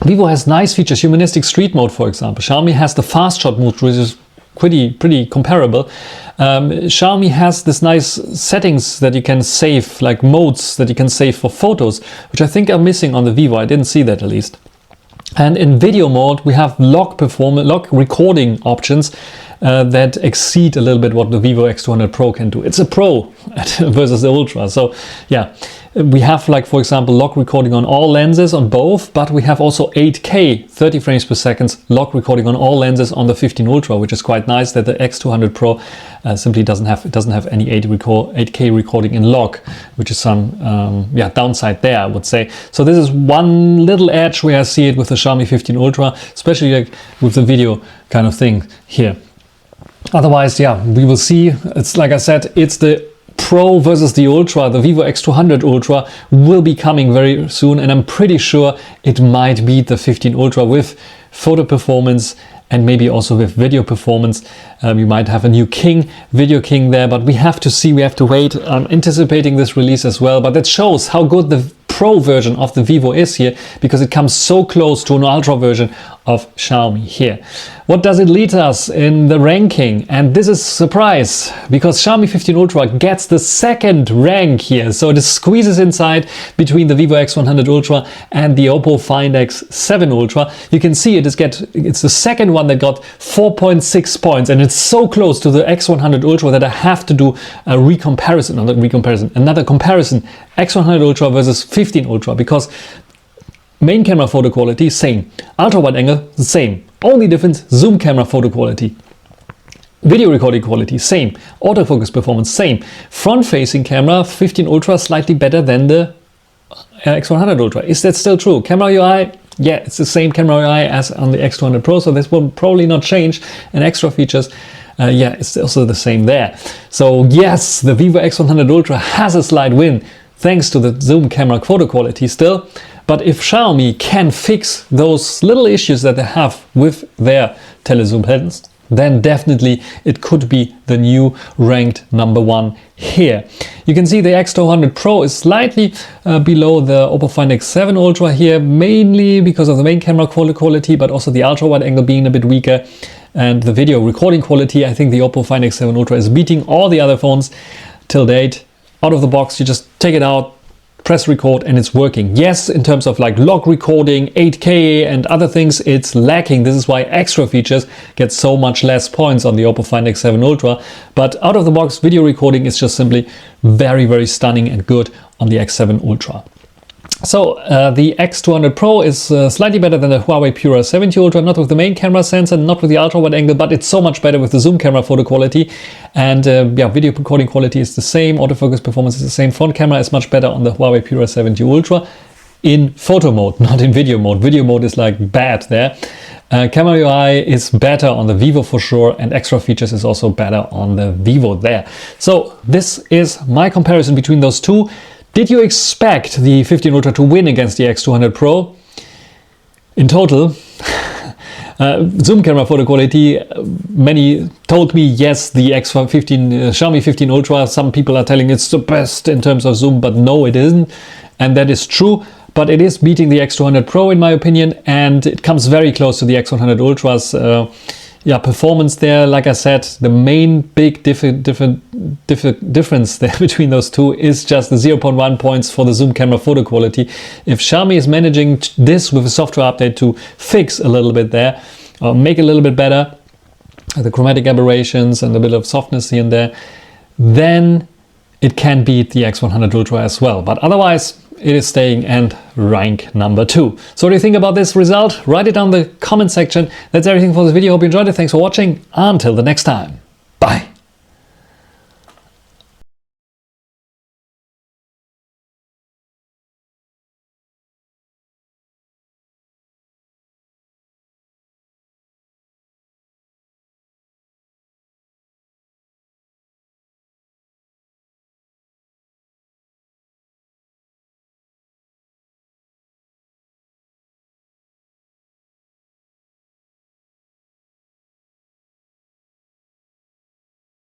[SPEAKER 2] Vivo has nice features, humanistic street mode for example. Xiaomi has the fast shot mode, which is pretty comparable. Xiaomi has this nice settings that you can save, like modes that you can save for photos, which I think are missing on the Vivo. I didn't see that at least. And in video mode, we have log recording options that exceed a little bit what the Vivo X200 Pro can do. It's a Pro versus the Ultra. So yeah, we have like, for example, log recording on all lenses on both, but we have also 8K 30 frames per second log recording on all lenses on the 15 Ultra, which is quite nice that the X200 Pro simply doesn't have any 8K recording in log, which is some downside there, I would say. So this is one little edge where I see it with the Xiaomi 15 Ultra, especially like with the video kind of thing here. Otherwise, yeah, we will see. It's like I said, it's the Pro versus the Ultra. The Vivo X200 Ultra will be coming very soon, and I'm pretty sure it might beat the 15 Ultra with photo performance and maybe also with video performance. You might have a new video king there, but we have to see, we have to wait. I'm anticipating this release as well, but that shows how good the Pro version of the Vivo is here, because it comes so close to an Ultra version of Xiaomi here. What does it lead us in the ranking? And this is a surprise, because Xiaomi 15 Ultra gets the second rank here. So it squeezes inside between the Vivo X100 Ultra and the Oppo Find X7 Ultra. You can see it's the second one that got 4.6 points, and it's so close to the X100 Ultra that I have to do another comparison, X100 Ultra versus 15 Ultra, because main camera photo quality, same. Ultra wide angle, the same. Only difference, zoom camera photo quality. Video recording quality, same. Autofocus performance, same. Front facing camera, 15 Ultra, slightly better than the X100 Ultra. Is that still true? Camera UI, yeah, it's the same camera UI as on the X200 Pro, so this will probably not change. And extra features, yeah, it's also the same there. So yes, the Vivo X100 Ultra has a slight win, thanks to the zoom camera photo quality still. But if Xiaomi can fix those little issues that they have with their telezoom lens, then definitely it could be the new ranked number one here. You can see the X200 Pro is slightly below the Oppo Find X7 Ultra here, mainly because of the main camera quality, but also the ultra wide angle being a bit weaker. And the video recording quality, I think the Oppo Find X7 Ultra is beating all the other phones till date. Out of the box, you just take it out, press record, and it's working. Yes, in terms of like log recording, 8K and other things, it's lacking. This is why extra features get so much less points on the Oppo Find X7 Ultra. But out of the box, video recording is just simply very, very stunning and good on the X7 Ultra. So the X200 Pro is slightly better than the Huawei Pura 70 Ultra, not with the main camera sensor, not with the ultra wide angle, but it's so much better with the zoom camera photo quality. And yeah, video recording quality is the same, autofocus performance is the same, front camera is much better on the Huawei Pura 70 Ultra in photo mode, not in video mode. Video mode is like bad there. Camera UI is better on the Vivo for sure, and extra features is also better on the Vivo there. So this is my comparison between those two. Did you expect the 15 Ultra to win against the X200 Pro? In total, zoom camera photo quality, many told me yes, the Xiaomi 15 Ultra, some people are telling it's the best in terms of zoom, but no, it isn't. And that is true, but it is beating the X200 Pro in my opinion, and it comes very close to the X100 Ultra's yeah, performance there. Like I said, the main big difference there between those two is just the 0.1 points for the zoom camera photo quality. If Xiaomi is managing this with a software update to fix a little bit there, or make it a little bit better, the chromatic aberrations and a bit of softness here and there, then it can beat the X100 Ultra as well. But otherwise, it is staying and rank number 2. So what do you think about this result? Write it down in the comment section. That's everything for this video. Hope you enjoyed it. Thanks for watching. Until the next time.